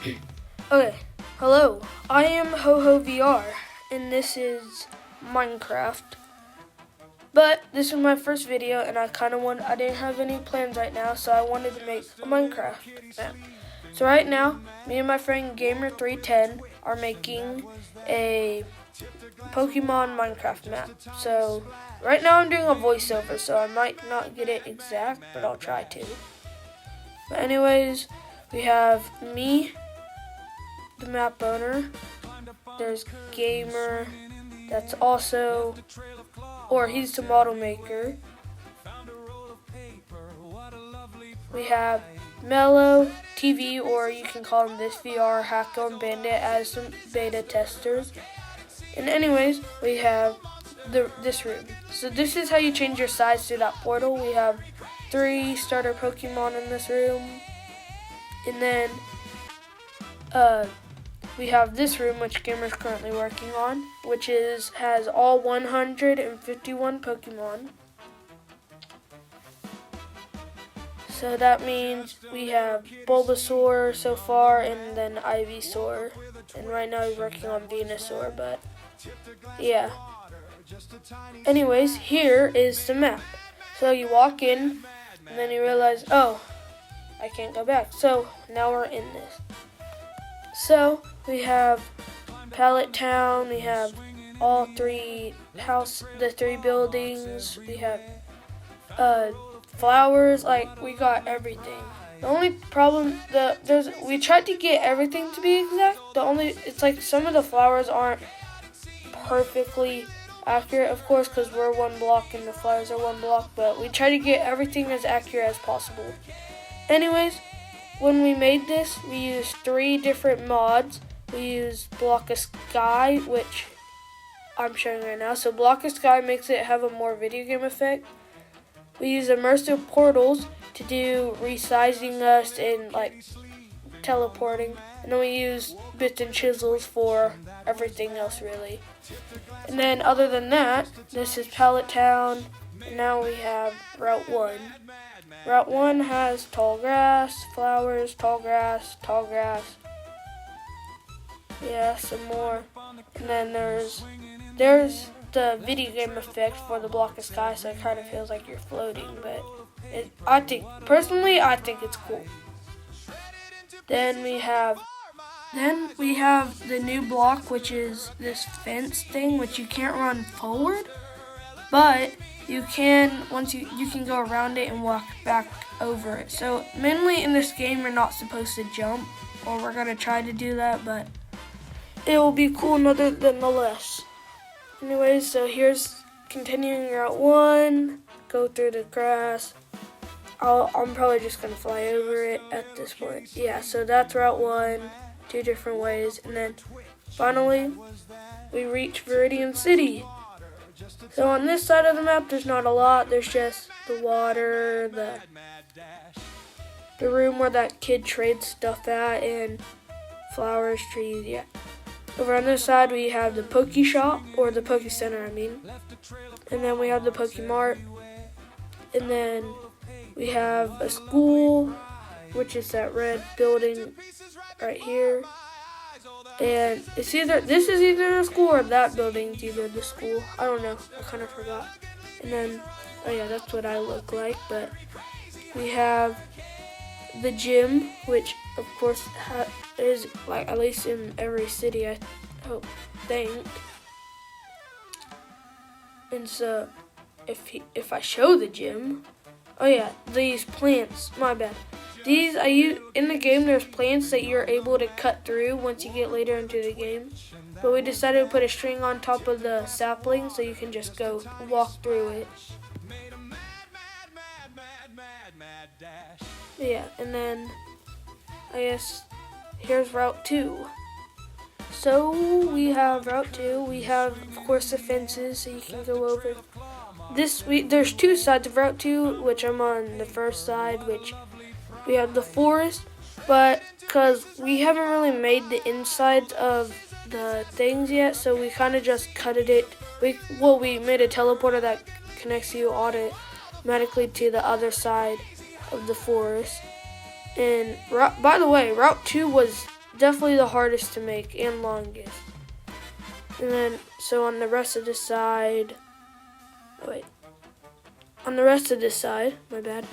Okay, hello, I am HoHo VR, and this is Minecraft. But this is my first video, and I didn't have any plans right now, so I wanted to make a Minecraft map. So right now, me and my friend Gamer310 are making a Pokemon Minecraft map. So right now I'm doing a voiceover, so I might not get it exact, but I'll try to. But anyways, we have me, the map owner. There's Gamer, that's also, or he's the model maker. We have Mellow TV, or you can call him this VR, Hacko and Bandit, as some beta testers. And anyways, we have this room. So this is how you change your size through that portal. We have 3 starter Pokemon in this room. And then we have this room, which Gamer's currently working on, which has all 151 Pokemon. So that means we have Bulbasaur so far, and then Ivysaur. And right now he's working on Venusaur, but yeah. Anyways, here is the map. So you walk in, and then you realize, oh, I can't go back. So now we're in this. So we have Pallet Town, we have all 3 the 3 buildings, we have flowers, like we got everything. The only problem, we tried to get everything to be exact. It's like some of the flowers aren't perfectly accurate, of course, because we're 1 block and the flowers are 1 block, but we try to get everything as accurate as possible. Anyways, when we made this, we used 3 different mods. We used Block of Sky, which I'm showing right now. So Block of Sky makes it have a more video game effect. We use immersive portals to do resizing us and like teleporting. And then we use bits and chisels for everything else really. And then other than that, this is Pallet Town. And now we have Route 1. Route 1 has tall grass, flowers, tall grass, tall grass. Yeah, some more. And then there's the video game effect for the Block of Sky, so it kind of feels like you're floating, but I think it's cool. Then we have the new block, which is this fence thing, which you can't run forward, but you can you can go around it and walk back over it. So mainly in this game you're not supposed to jump, or we're gonna try to do that, but it will be cool nonetheless. Anyways, so here's continuing Route 1, go through the grass. I'm probably just gonna fly over it at this point. Yeah, so that's Route 1, 2 different ways, and then finally we reach Viridian City. So on this side of the map, there's not a lot. There's just the water, the room where that kid trades stuff at, and flowers, trees, yeah. Over on this side, we have the Poke Shop, or the Poke Center, I mean. And then we have the Poke Mart. And then we have a school, which is that red building right here. And this is either the school or that building's either the school. I don't know. I kind of forgot. And then, oh yeah, that's what I look like. But we have the gym, which of course is like at least in every city, I think. And so, if I show the gym, oh yeah, these plants. My bad. These in the game. There's plants that you're able to cut through once you get later into the game. But we decided to put a string on top of the sapling so you can just go walk through it. Yeah, and then I guess here's Route 2. So we have Route 2. We have, of course, the fences so you can go over. There's 2 sides of Route 2, which I'm on the first side, which we have the forest, but because we haven't really made the insides of the things yet, so we kind of just cutted it. We made a teleporter that connects you automatically to the other side of the forest. And by the way, Route 2 was definitely the hardest to make and longest. And then, so on the rest of this side, on the rest of this side, my bad,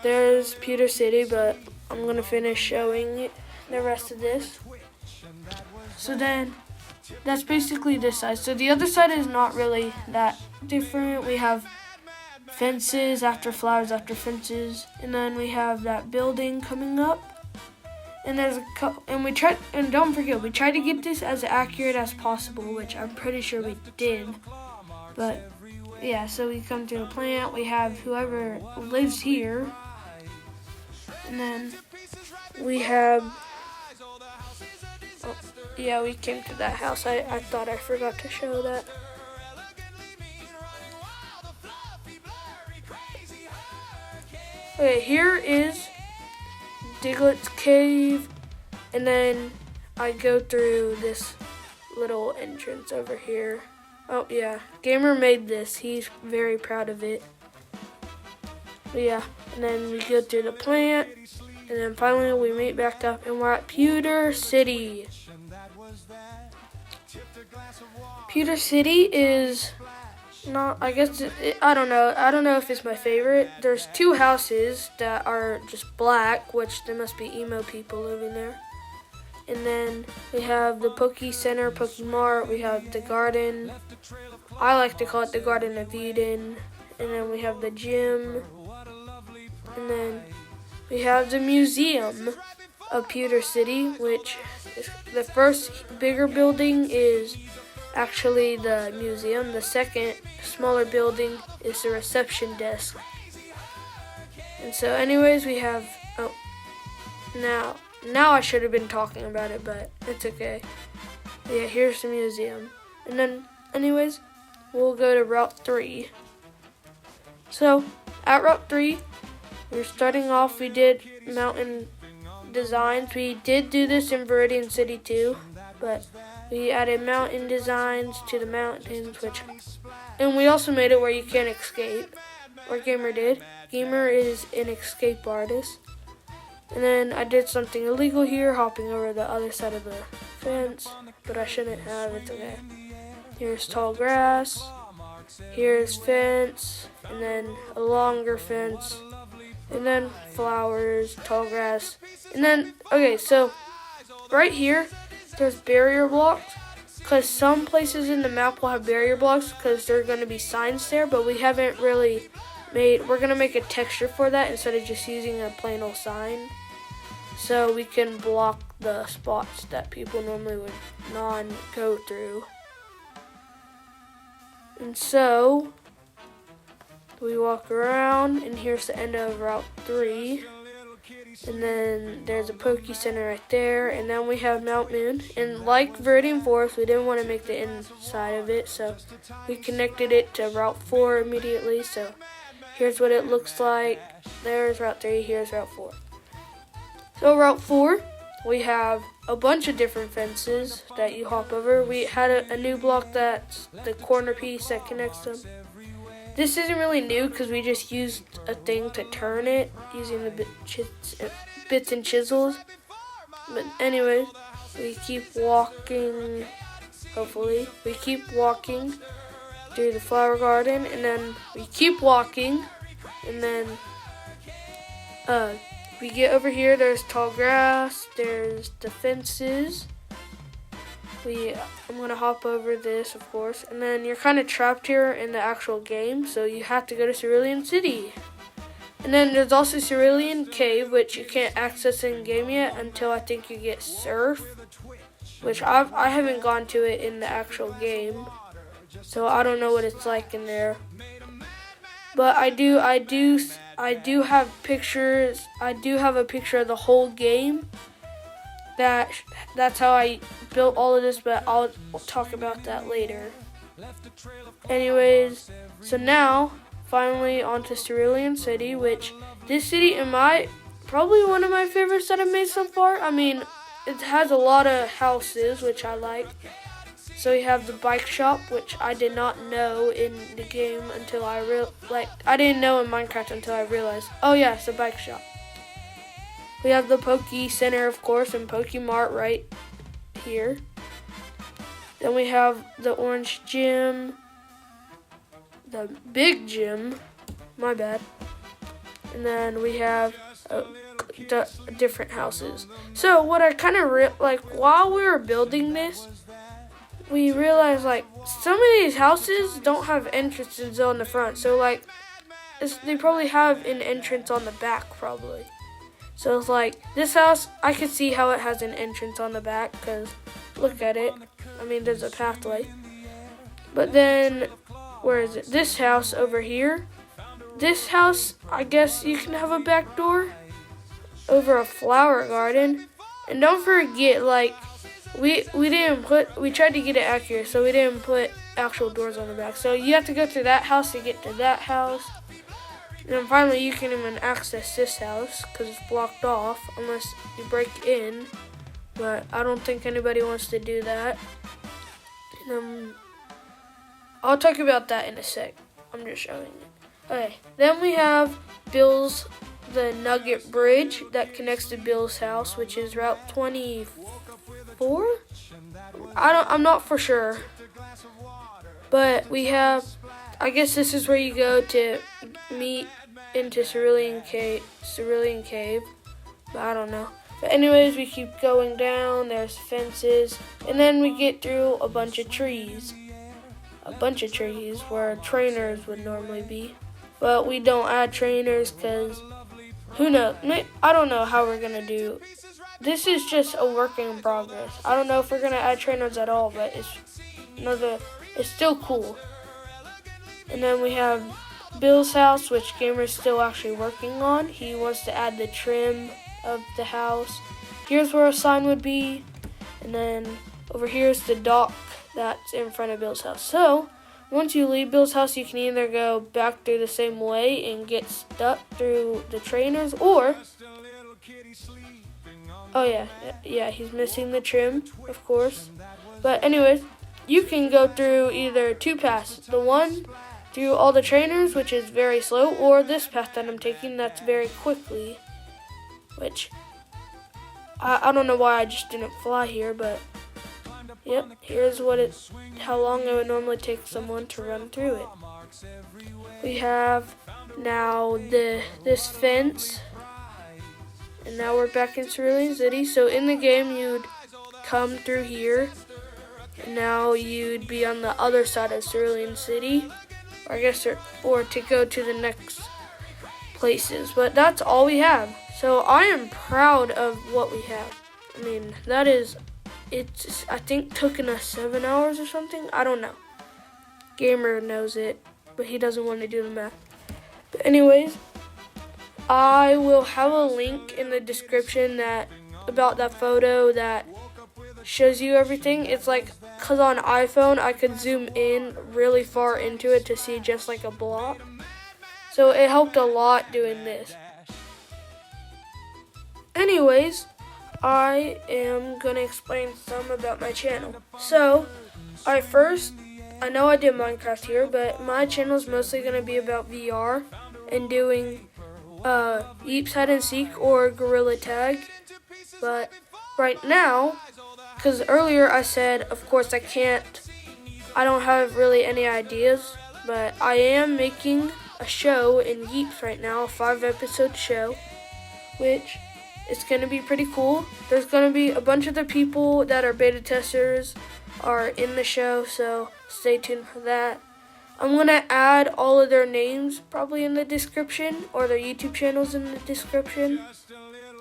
there's Pewter City, but I'm gonna finish showing the rest of this. So then, that's basically this side. So the other side is not really that different. We have fences after flowers after fences, and then we have that building coming up. And don't forget, we tried to get this as accurate as possible, which I'm pretty sure we did. But yeah, so we come to a plant. We have whoever lives here, and then we have. Oh, yeah, we came to that house. I thought I forgot to show that. Okay, here is Diglett's cave, and then I go through this little entrance over here. Oh yeah, Gamer made this. He's very proud of it. But yeah, and then we go through the plant, and then finally we meet back up, and we're at Pewter City. Pewter City is not, I guess, I don't know. I don't know if it's my favorite. There's two houses that are just black, which there must be emo people living there. And then we have the Poke Center, Pokemart. We have the garden. I like to call it the Garden of Eden. And then we have the gym. And then we have the Museum of Pewter City, which is the first bigger building is actually the museum. The second smaller building is the reception desk. And so anyways, we have, now I should have been talking about it, but it's okay. Yeah, here's the museum. And then anyways, we'll go to Route 3. So at Route 3, we're starting off, we did mountain designs. We did do this in Viridian City too, but we added mountain designs to the mountains, and we also made it where you can't escape, or Gamer did. Gamer is an escape artist. And then I did something illegal here, hopping over the other side of the fence, but I shouldn't have, it's okay. Here's tall grass, here's fence, and then a longer fence, and then flowers, tall grass, and then, okay, so right here, there's barrier blocks, because some places in the map will have barrier blocks because there are going to be signs there, but we haven't really we're going to make a texture for that instead of just using a plain old sign. So we can block the spots that people normally would not go through. And so we walk around, and here's the end of Route 3. And then there's a Poke Center right there, and then we have Mount Moon. And like Viridian Forest, we didn't want to make the inside of it, so we connected it to Route 4 immediately. So here's what it looks like. There's Route 3, here's Route 4. So Route 4, we have a bunch of different fences that you hop over. We had a new block that's the corner piece that connects them. This isn't really new because we just used a thing to turn it using the bits and chisels. But anyways, we keep walking, hopefully. We keep walking through the flower garden, and then we keep walking, and then we get over here, there's tall grass, there's the fences. I'm gonna hop over this, of course, and then you're kind of trapped here in the actual game, so you have to go to Cerulean City. And then there's also Cerulean Cave, which you can't access in game yet until I think you get Surf, which I haven't gone to it in the actual game, so I don't know what it's like in there. But I do have pictures. I do have a picture of the whole game. That's how I built all of this, but I'll talk about that later. Anyways, so now finally onto Cerulean City, which this city is probably one of my favorites that I've made so far. I mean, it has a lot of houses, which I like. So we have the bike shop, which I did not know in the game until I didn't know in Minecraft until I realized, oh yeah, it's a bike shop. We have the Poke Center, of course, and Pokemart right here. Then we have the orange gym, the big gym, my bad. And then we have different houses. So what I kind of while we were building this, we realized like some of these houses don't have entrances on the front. So like they probably have an entrance on the back probably. So it's like this house, I could see how it has an entrance on the back because look at it. I mean, there's a pathway. But then, where is it? This house over here. This house, I guess you can have a back door over a flower garden. And don't forget, like, we tried to get it accurate, so we didn't put actual doors on the back. So you have to go through that house to get to that house. And then finally, you can even access this house because it's blocked off unless you break in. But I don't think anybody wants to do that. I'll talk about that in a sec. I'm just showing it. Okay, then we have the Nugget Bridge that connects to Bill's house, which is Route 24. I'm not for sure. But we have, I guess this is where you go to meet into Cerulean Cave. But I don't know. But anyways, we keep going down, there's fences, and then we get through a bunch of trees. Where trainers would normally be. But we don't add trainers because, who knows? I don't know how we're going to do. This is just a work in progress. I don't know if we're going to add trainers at all, but it's still cool. And then we have Bill's house, which Gamer's still actually working on. He wants to add the trim of the house. Here's where a sign would be, and then over here is the dock that's in front of Bill's house. So once you leave Bill's house, you can either go back through the same way and get stuck through the trainers, or he's missing the trim, of course. But anyways, you can go through either two paths, the one through all the trainers, which is very slow, or this path that I'm taking that's very quickly. Which, I don't know why I just didn't fly here, but, yep, here's how long it would normally take someone to run through it. We have now this fence, and now we're back in Cerulean City. So in the game, you'd come through here, and now you'd be on the other side of Cerulean City, or to go to the next places. But that's all we have. So I am proud of what we have. I mean, it's I think taken us 7 hours or something. I don't know. Gamer knows it, but he doesn't want to do the math. But anyways, I will have a link in the description about that photo that shows you everything. It's like, because on iPhone, I could zoom in really far into it to see just like a block. So it helped a lot doing this. Anyways, I am going to explain some about my channel. So, I know I did Minecraft here, but my channel is mostly going to be about VR and doing Yeeps Hide and Seek or Gorilla Tag. But right now, because earlier I said, of course I don't have really any ideas, but I am making a show in Yeeps right now, a 5-episode show, which it's going to be pretty cool. There's going to be a bunch of the people that are beta testers are in the show, so stay tuned for that. I'm going to add all of their names probably in the description, or their YouTube channels in the description,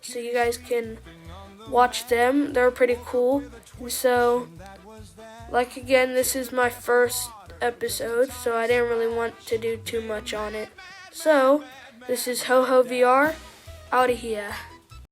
so you guys can watch them. They're pretty cool. So, like again, this is my first episode, so I didn't really want to do too much on it. So, this is Ho Ho VR, out of here.